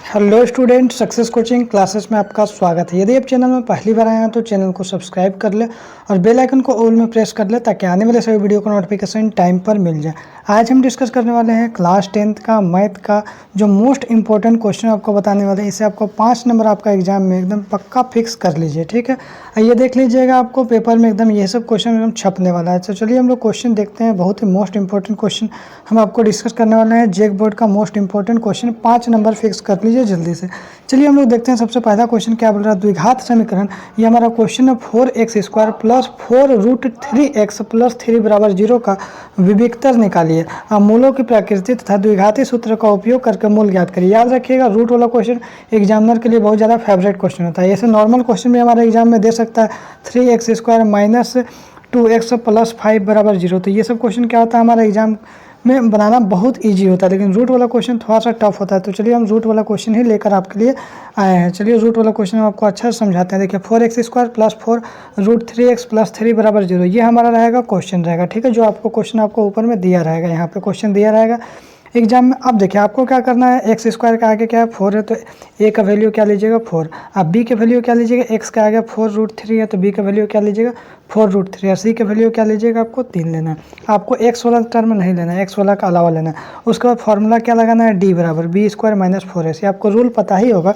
Hello student, success coaching classes में आपका स्वागत है। यदि आप चैनल में पहली बार आए हैं तो चैनल को सब्सक्राइब कर ले और बेल आइकन को ऑल में प्रेस कर ले ताकि आने वाले सभी वीडियो का नोटिफिकेशन टाइम पर मिल जाए। आज हम डिस्कस करने वाले हैं क्लास 10th का मैथ का जो मोस्ट इंपॉर्टेंट क्वेश्चन आपको बताने वाले हैं। इसे आपको 5 नंबर आपका एग्जाम में एकदम पक्का फिक्स कर लीजिए, ठीक है। ये देख लीजिएगा, आपको पेपर में एकदम ये सब क्वेश्चन एकदम छपने वाला है। तो चलिए हम लोग क्वेश्चन देखते हैं। बहुत ही मोस्ट इंपॉर्टेंट क्वेश्चन हम आपको डिस्कस करने वाले हैं। जेक बोर्ड का most important question, 5 number fix कर लीजिए जल्दी से। चलिए हम लोग देखते हैं। सबसे पहला क्वेश्चन क्या बोल रहा है, द्विघात समीकरण। ये हमारा क्वेश्चन है 4x² प्लस 4√3x प्लस 3 बराबर 0 का विविक्तर निकालिए। अब मूलों की प्रकृति तथा द्विघाती सूत्र का उपयोग करके मूल ज्ञात करिए। याद रखिएगा, रूट वाला क्वेश्चन एग्जामिनर के लिए बहुत ज़्यादा फेवरेट क्वेश्चन होता है। ऐसे नॉर्मल क्वेश्चन भी हमारे एग्जाम में दे सकता है 3x² माइनस 2x प्लस 5 बराबर 0। तो ये सब क्वेश्चन क्या होता है, हमारा एग्जाम में बनाना बहुत इजी होता है, लेकिन रूट वाला क्वेश्चन थोड़ा सा टफ होता है। तो चलिए हम रूट वाला क्वेश्चन ही लेकर आपके लिए आए हैं। चलिए रूट वाला क्वेश्चन हम आपको अच्छा से समझाते हैं। देखिए 4x² प्लस 4√3x प्लस 3 बराबर 0, ये हमारा रहेगा क्वेश्चन रहेगा, ठीक है। जो आपको क्वेश्चन आपको ऊपर में दिया रहेगा, यहाँ पे क्वेश्चन दिया रहेगा एग्जाम में। अब देखिए आपको क्या करना है, x² का आगे क्या है 4 है, तो a का वैल्यू क्या लीजिएगा 4। अब b के वैल्यू क्या लीजिएगा, x का आगे 4√3 है तो b का वैल्यू क्या लीजिएगा 4√3। और c के वैल्यू क्या लीजिएगा, आपको 3 लेना है। आपको x वाला टर्म नहीं लेना है, x वाला का अलावा लेना है। उसके बाद फॉर्मूला क्या लगाना है, d बराबर b² माइनस 4ac। आपको रूल पता ही होगा,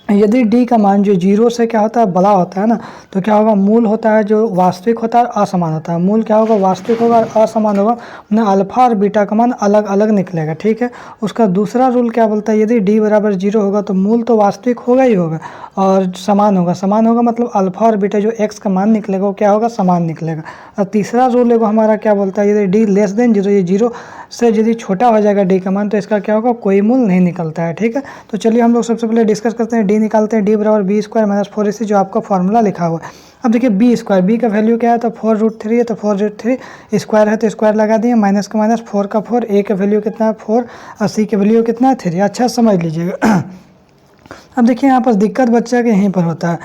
यदि d का मान जो 0 से क्या होता है बड़ा होता है ना, तो क्या होगा, मूल होता है जो वास्तविक होता है और असमान होता है। मूल क्या होगा, वास्तविक होगा और असमान होगा, ना अल्फा और बीटा का मान अलग अलग निकलेगा, ठीक है। उसका दूसरा रूल क्या बोलता है, यदि d बराबर 0 होगा तो मूल तो वास्तविक होगा ही होगा और समान होगा। समान होगा मतलब अल्फा और बीटा जो x का मान निकलेगा वो क्या होगा, समान निकलेगा। और तीसरा रूल है हमारा क्या बोलता है, यदि d लेस देन 0, ये 0 से यदि छोटा हो जाएगा d का मान तो इसका क्या होगा, कोई मूल नहीं निकलता है, ठीक है। तो चलिए हम लोग सबसे पहले डिस्कस करते हैं, d निकालते हैं। d बराबर b² माइनस 4ac, जो आपका फॉर्मूला लिखा हुआ है। अब देखिए b² का वैल्यू क्या है, तो 4√3 है, तो 4√3 स्क्वायर है तो स्क्वायर लगा दिए, माइनस का माइनस 4 का 4, a का वैल्यू कितना है 4 और c का वैल्यू कितना है 3। अच्छा समझ लीजिएगा। अब देखिए यहाँ पर दिक्कत बच्चा के यहीं पर होता है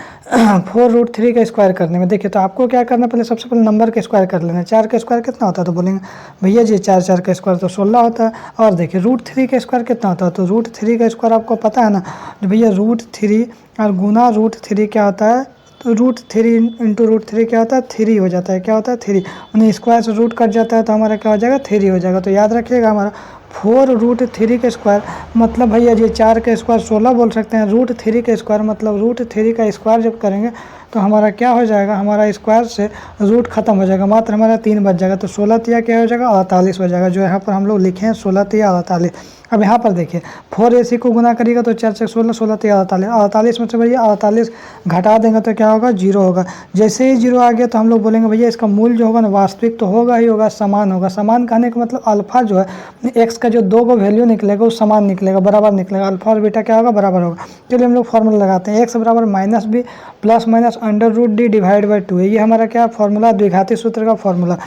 4√3 का स्क्वायर करने में। देखिए तो आपको क्या करना, पहले सबसे पहले नंबर का स्क्वायर कर लेना है। 4 का स्क्वायर कितना होता है, तो बोलेंगे भैया जी 4 का स्क्वायर तो 16 होता है। और देखिए √3 का स्क्वायर कितना होता है, तो √3 का स्क्वायर आपको पता है ना, तो भैया √3 और गुना √3 क्या होता है, तो √3 इंटू √3 क्या होता है 3 हो जाता है। क्या होता है 3, उन्हें स्क्वायर से रूट कट जाता है तो हमारा क्या हो जाएगा 3 हो जाएगा। तो याद रखिएगा हमारा 4√3 का स्क्वायर मतलब भैया जी 4 का स्क्वायर 16 बोल सकते हैं। √3 का स्क्वायर मतलब √3 का स्क्वायर जब करेंगे तो हमारा क्या हो जाएगा, हमारा स्क्वायर से रूट खत्म हो जाएगा, मात्र हमारा 3 बच जाएगा। तो 16 तिया क्या हो जाएगा 48 हो जाएगा, जो यहाँ पर हम लोग लिखे हैं 16 तिया 48। अब यहाँ पर देखिए 4ac को गुना करिएगा तो 4 से 16, 16 तिया 48, 48 में से भैया 48 घटा देंगे तो क्या होगा 0 होगा। जैसे ही 0 आ गया तो हम लोग बोलेंगे भैया इसका मूल जो होगा ना वास्तविक तो होगा ही होगा, समान होगा। समान कहने का मतलब अल्फा जो है x का जो 2 को वैल्यू निकलेगा वो समान निकलेगा, बराबर निकलेगा। अल्फा और बीटा क्या होगा, बराबर होगा। चलिए हम लोग फॉर्मूला लगाते हैं, x बराबर minus b plus minus √d divide by 2 है। ये हमारा क्या फॉर्मूला, द्विघाती सूत्र का फॉर्मूला।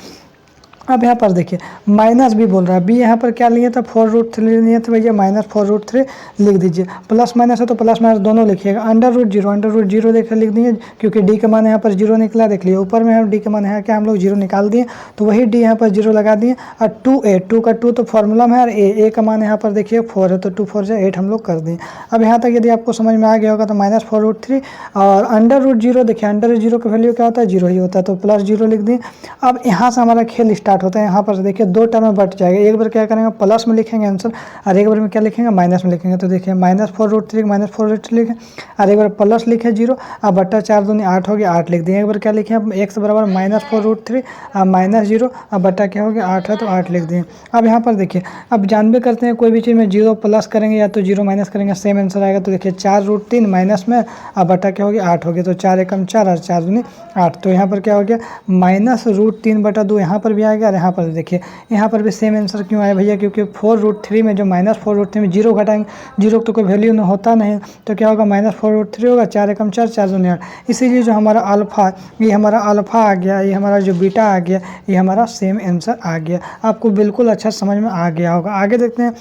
अब यहाँ पर देखिए माइनस b बोल रहा है, b यहाँ पर क्या लिए था 4√3 लिए थे भैया, माइनस 4√3 लिख दीजिए। प्लस माइनस है तो प्लस माइनस दोनों लिखिएगा। √0 देखिए लिख दिए, क्योंकि d का मान यहाँ पर 0 निकला। देख लिए ऊपर में हम d का मान है क्या, हम लोग 0 निकाल दिए तो वही d यहाँ पर 0 लगा दिए। और 2a, 2 का 2 तो फॉर्मूला में है, और a का मान यहाँ पर देखिए 4 है तो 2 4 से 8 हम लोग कर दिए। अब यहाँ तक यदि आपको समझ में आ गया होगा तो माइनस 4√3 और √0, देखिए √0 का वैल्यू क्या होता है 0 ही होता है, तो प्लस 0 लिख दिए। अब यहाँ से हमारा खेल स्टार्ट होता है। यहाँ पर देखिए 2 टर्म में बट जाएगा, एक बार क्या करेंगे प्लस में लिखेंगे आंसर और एक बार में क्या लिखेंगे माइनस में लिखेंगे। तो देखिए माइनस 4√3 माइनस 4√3 लिखें और एक बार प्लस लिखे 0 और बट्टा 4 दूनी 8 हो गया 8 लिख दिए। एक बार क्या लिखे x बराबर माइनस 4√3 और माइनस 0 और बट्टा क्या हो गया 8 है तो 8 लिख दिए। अब यहाँ पर देखिए अब जानबे करते हैं कोई भी चीज़ में 0 प्लस करेंगे या तो 0 माइनस करेंगे सेम आंसर आएगा। तो देखिए 4√3 माइनस में और बट्टा क्या हो गया 8 हो गया, तो 4 एकम 4 और 4 दूनी 8। तो यहाँ पर क्या हो गया माइनस √3/2 यहाँ पर भी आ गया और यहाँ पर देखिए यहाँ पर भी सेम आंसर क्यों आया भैया, क्योंकि 4√3 में जो माइनस 4√3 में 0 घटाएंगे, 0 तो कोई वैल्यू नहीं होता नहीं, तो क्या होगा माइनस 4√3 होगा, 4 एकम 4 4 दूनी 8। इसीलिए जो हमारा अल्फा, ये हमारा अल्फा आ गया, ये हमारा जो बीटा आ गया, ये हमारा सेम आंसर आ गया। आपको बिल्कुल अच्छा समझ में आ गया होगा। आगे देखते हैं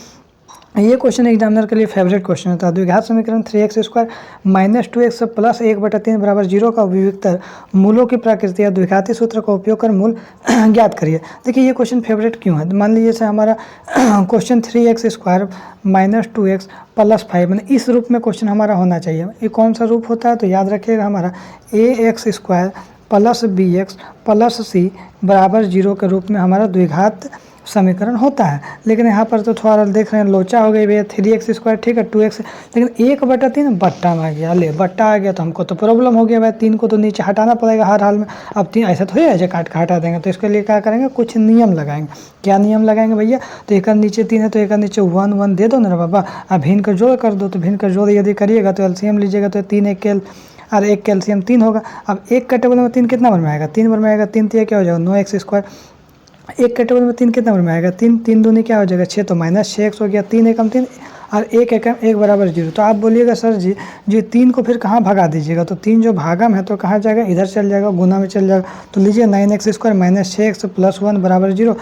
ये क्वेश्चन एग्जामिनर के लिए फेवरेट क्वेश्चन होता है। द्विघात समीकरण 3x² माइनस 2x प्लस 1/3 बराबर 0 का अभिव्यक्तर मूलों की प्रकृति या द्विघाती सूत्र का उपयोग कर मूल ज्ञात करिए। देखिए ये क्वेश्चन फेवरेट क्यों है, मान लीजिए से हमारा question 3x² minus 2x plus 5 मैंने इस रूप में क्वेश्चन हमारा होना चाहिए। ये कौन सा रूप होता है, तो याद रखिएगा हमारा ax² plus bx plus c बराबर 0 के रूप में हमारा द्विघात समीकरण होता है। लेकिन यहाँ पर तो थोड़ा देख रहे हैं लोचा हो गई भैया, 3x², ठीक है 2x, लेकिन 1/3 बट्टा में आ गया, ले बट्टा आ गया तो हमको तो प्रॉब्लम हो गया भाई, 3 को तो नीचे हटाना पड़ेगा हर हाल में। अब 3 ऐसा थोड़ी है जो काट के हटा देंगे, तो इसके लिए क्या करेंगे, कुछ नियम लगाएंगे। क्या नियम लगाएंगे भैया, तो एक नीचे 3 है तो एक नीचे 1 1 दे दो ना बाबा, अब भिन्न का जोड़ कर दो, तो भिन्न का जोड़ यदि करिएगा तो एलसीएम लीजिएगा तो 3 और 1 का एलसीएम 3 होगा। अब 1 का टेबल में 3 कितना बार में आएगा, 3 बार में आएगा, 3 3 क्या हो जाएगा 9x²। 1 के टेबल में 3 कितना बार में आएगा, 3 3 दूनी क्या हो जाएगा 6, तो माइनस 6x हो गया, 3 एकम 3 और 1 एकम 1 बराबर 0। तो आप बोलिएगा सर जी 3 को फिर कहाँ भगा दीजिएगा, तो 3 जो भागम है तो कहाँ जाएगा, इधर चल जाएगा, गुना में चल जाएगा। तो लीजिए 9x² माइनस 6x प्लस 1 बराबर 0।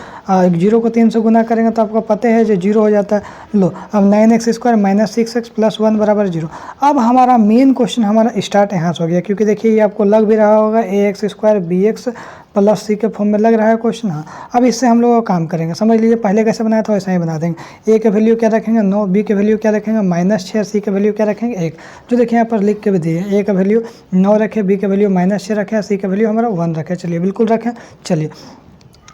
0 को 3 से गुना करेंगे तो आपको पता है जो 0 हो जाता है। लो अब 9x² माइनस 6x प्लस 1 बराबर 0। अब हमारा मेन क्वेश्चन हमारा स्टार्ट यहाँ से हो गया, क्योंकि देखिए ये आपको लग भी रहा होगा ax² bx प्लस सी के फॉर्म में लग रहा है क्वेश्चन। हाँ अब इससे हम लोग काम करेंगे, समझ लीजिए पहले कैसे बनाया था वैसे ही बना देंगे। a के वैल्यू क्या रखेंगे 9, b के वैल्यू क्या रखेंगे -6, सी के वैल्यू क्या रखेंगे 1। जो देखिए यहाँ पर लिख के भी दिए, a का वैल्यू 9 रखे, b के वैल्यू -6 रखे, सी के वैल्यू हमारा 1 रखे। चलिए बिल्कुल रखें। चलिए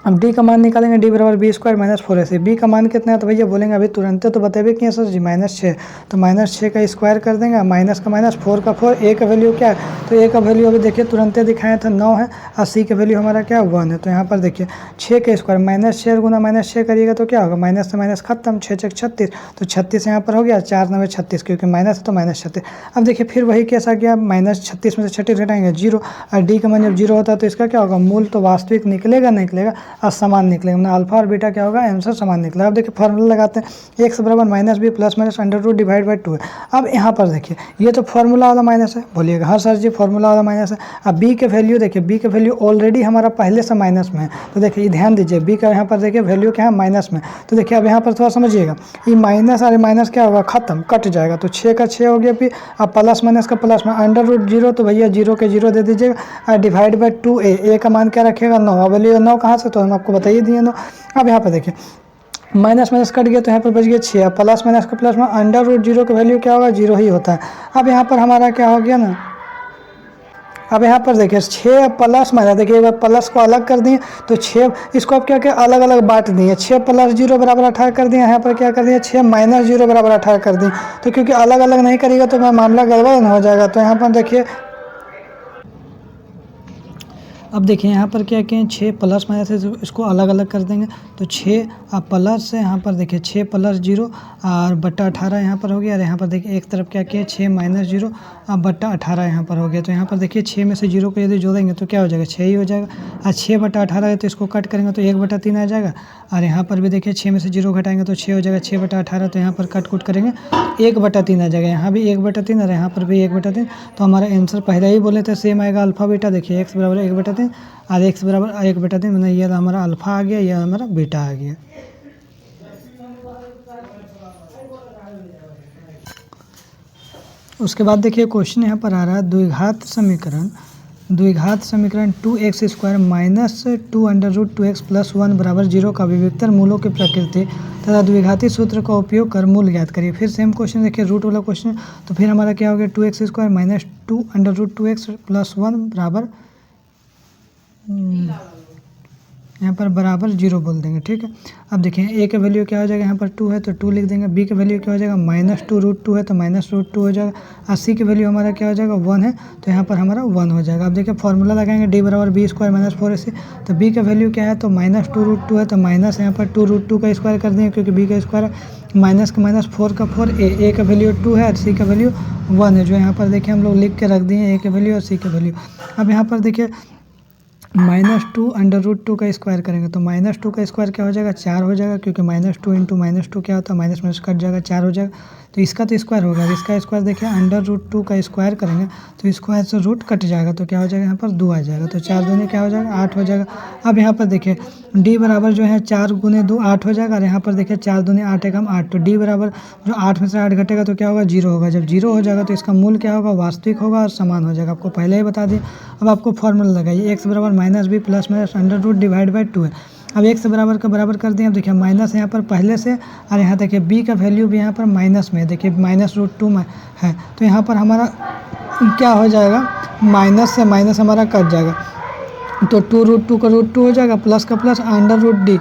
अब d का मान निकालेंगे, d बराबर b² माइनस 4ac। b का मान कितना है, तो भैया बोलेंगे अभी तुरंत तो बताइए कि सर जी -6, तो -6 का स्क्वायर कर देंगे, माइनस का माइनस, 4 का 4, a का वैल्यू क्या है, तो a का वैल्यू अभी देखिए तुरंत दिखाए थे 9 है, और c का वैल्यू हमारा क्या 1 है। तो यहाँ पर देखिए 6 का स्क्वायर -6 गुना -6 करिएगा तो क्या होगा, माइनस से माइनस खत्म, 6 6 36, तो 36 यहाँ पर हो गया, 4 9 36, क्योंकि माइनस है तो -36। अब देखिए फिर वही कैसा गया, -36 में से 36 घटाएंगे 0, और d का मान जब 0 होता है तो इसका क्या होगा, मूल तो वास्तविक निकलेगा निकलेगा और समान निकलेगा, अल्फा और बीटा क्या होगा, आंसर समान निकला। अब देखिए फार्मूला लगाते हैं, x बराबर -b plus minus √2 divide by 2 है। अब यहाँ पर देखिए ये तो फार्मूला वाला माइनस है, बोलिएगा हाँ सर जी फार्मूला वाला माइनस है। अब b के वैल्यू देखिए, b के वैल्यू ऑलरेडी हमारा पहले से माइनस में है, तो देखिए ध्यान दीजिए b का यहाँ पर देखिए वैल्यू क्या है माइनस में। तो देखिए अब यहाँ पर थोड़ा समझिएगा, ये माइनस और माइनस क्या होगा, खत्म, कट जाएगा, तो 6 का 6 हो गया, फिर अब प्लस माइनस का प्लस में √0, तो भैया 0 के 0 दे दीजिएगा, डिवाइड बाई 2a, a का मान क्या रखेगा 9, अब वैल्यू 9 कहाँ से, तो हम आपको बताइए दिए 9। अब यहाँ पर देखिए माइनस माइनस कट गया तो यहाँ पर बच गया 6, प्लस माइनस का प्लस में √0 का वैल्यू क्या होगा, 0 ही होता है। अब यहाँ पर हमारा क्या हो गया ना, अब यहाँ पर देखिए 6 प्लस माइनस, देखिए एक बार प्लस को अलग कर दिए तो 6, इसको अब क्या क्या अलग अलग बांट दिए, 6 + 0 बराबर 18 कर दिए, यहाँ पर क्या कर दिया 6 - 0 बराबर 18 कर दिए। तो क्योंकि अलग अलग नहीं करिएगा तो मामला गड़बड़ हो जाएगा, तो यहाँ पर देखिए अब देखिए यहाँ पर क्या किए, 6 प्लस माइनस इसको अलग अलग कर देंगे, तो 6 प्लस से यहाँ पर देखिए 6 + 0 और बट्टा 18 यहाँ पर हो गया, और यहाँ पर देखिए एक तरफ क्या किया 6 - 0 बट्टा 18 यहाँ पर हो गया। तो यहाँ पर देखिए 6 में से 0 को यदि जोड़ेंगे तो क्या हो जाएगा 6 ही हो जाएगा, और 6 बट्टा 18 है तो इसको कट करेंगे तो 1/3 आ जाएगा, और यहाँ पर भी देखिए 6 में से 0 घटाएंगे तो 6 हो जाएगा, 6 बट्टा 18, तो यहाँ पर कट कुट करेंगे 1/3 आ जाएगा, यहाँ भी 1/3 और यहाँ पर भी 1/3। तो हमारा आंसर पहले ही बोले थे सेम आएगा, अल्फा बीटा। देखिए x बराबर 1/3 और x बराबर 1/3, मैंने ये हमारा अल्फा आ गया, यह हमारा बीटा आ गया। उसके बाद देखिए क्वेश्चन यहाँ पर आ रहा है द्विघात समीकरण 2x² माइनस 2 √2x प्लस 1 बराबर 0 का अभिव्यक्तर मूलों की प्रकृति तथा द्विघाती सूत्र का उपयोग कर मूल ज्ञात करिए। फिर सेम क्वेश्चन देखिए, रूट वाला क्वेश्चन, तो फिर हमारा क्या हो गया 2x² माइनस 2 √2x प्लस 1 बराबर यहाँ पर बराबर 0 बोल देंगे, ठीक है। अब देखिए a का वैल्यू क्या हो जाएगा, यहाँ पर 2 है तो 2 लिख देंगे, b का वैल्यू क्या हो जाएगा -2 √2 है तो -√2 हो जाएगा, और c का वैल्यू हमारा क्या हो जाएगा 1 है तो यहाँ पर हमारा 1 हो जाएगा। अब देखिए फार्मूला लगाएंगे, d बराबर b² माइनस 4ac, तो b का वैल्यू क्या है तो -2 √2 है तो माइनस यहाँ पर 2 √2 का स्क्वायर कर देंगे, क्योंकि b का स्क्वायर माइनस का माइनस 4 का 4, a का वैल्यू 2 है और c का वैल्यू 1 है, जो यहाँ पर देखिए हम लोग लिख के रख दिए a का वैल्यू और c का वैल्यू। अब यहाँ पर देखिए -2 √2 का स्क्वायर करेंगे तो -2 का स्क्वायर क्या हो जाएगा 4 हो जाएगा, क्योंकि -2 इंटू -2 क्या होता है माइनस माइनस कट जाएगा 4 हो जाएगा। तो इसका तो स्क्वायर होगा, इसका स्क्वायर देखिए √2 का स्क्वायर करेंगे तो स्क्वायर से रूट कट जाएगा तो क्या हो जाएगा यहाँ पर 2 आ जाएगा। तो 4 दूनी क्या हो जाएगा 8 हो जाएगा। अब यहाँ पर देखिए d बराबर जो है 4 गुने 2 8 हो जाएगा, और यहाँ पर देखिए 4 दूनी 8 एकम 8, तो d बराबर जो 8 में से 8 घटेगा तो क्या होगा 0 होगा। जब 0 हो जाएगा तो इसका मूल क्या होगा वास्तविक होगा और समान हो जाएगा, आपको पहले ही बता दिए। अब आपको फॉर्मूला लगाइए, x बराबर -b plus minus √ divide by 2 है। अब x बराबर का बराबर कर दिए। अब देखिए माइनस यहाँ पर पहले से, और यहाँ देखिए b का वैल्यू भी यहाँ पर माइनस में, देखिए -√2 है, तो यहाँ पर हमारा क्या हो जाएगा माइनस से माइनस हमारा कट जाएगा, तो 2√2 का √2 हो जाएगा, प्लस का प्लस √d,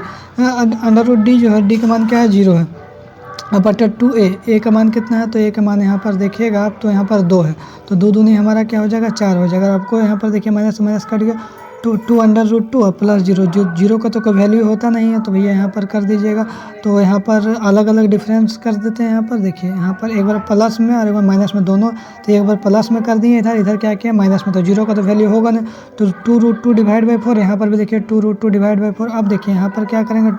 √d जो है d का मान क्या है 0 है। अब बटा 2a का मान कितना है, तो a का मान यहाँ पर देखिएगा आप, तो यहाँ पर 2 है, तो 2 दूनी हमारा क्या हो जाएगा 4 हो जाएगा। आपको यहाँ पर देखिए माइनस माइनस कट गया, 2 √2 और प्लस 0, जो 0 का तो कोई वैल्यू होता नहीं है, तो भैया यहाँ पर कर दीजिएगा। तो यहाँ पर अलग अलग डिफरेंस कर देते हैं। यहाँ पर देखिए यहाँ पर एक बार प्लस में और एक बार माइनस में दोनों, तो एक बार प्लस में कर दिए इधर, इधर क्या किया माइनस में, तो 0 का तो वैल्यू होगा नहीं, तो 2√2 डिवाइड बाई 4, यहाँ पर भी देखिए 2√2 डिवाइड बाई 4। अब देखिए यहाँ पर क्या करेंगे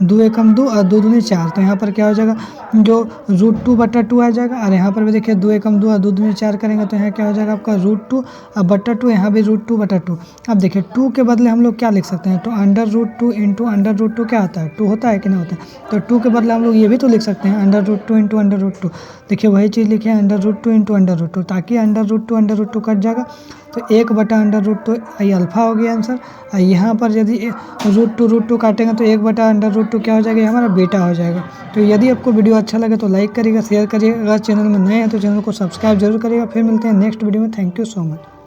2 एकम 2 और 2 दूनी 4, तो यहाँ पर क्या हो जाएगा जो √2 बटा 2 आ जाएगा, और यहाँ पर भी देखिए 2 एकम 2 और 2 दूनी 4 करेंगे तो यहाँ क्या हो जाएगा आपका √2 और बटा 2, यहाँ भी √2 बटा 2। अब देखिए 2 के बदले हम लोग क्या लिख सकते हैं, तो √2 इंटू √2 क्या होता है 2 होता है कि नहीं होता है, तो 2 के बदले हम लोग ये भी तो लिख सकते हैं √2 इंटू √2। देखिए वही चीज़ लिखे √2 इंटू √2, ताकि √2 कट जाएगा, तो 1 बटा √2 ये अल्फा हो गया आंसर। और यहाँ पर यदि √2 काटेंगे तो 1 बटा √2 क्या हो जाएगा, ये हमारा बीटा हो जाएगा। तो यदि आपको वीडियो अच्छा लगे तो लाइक करिएगा, शेयर करिएगा, अगर चैनल में नए हैं तो चैनल को सब्सक्राइब जरूर करिएगा। फिर मिलते हैं नेक्स्ट वीडियो में। Thank you so much.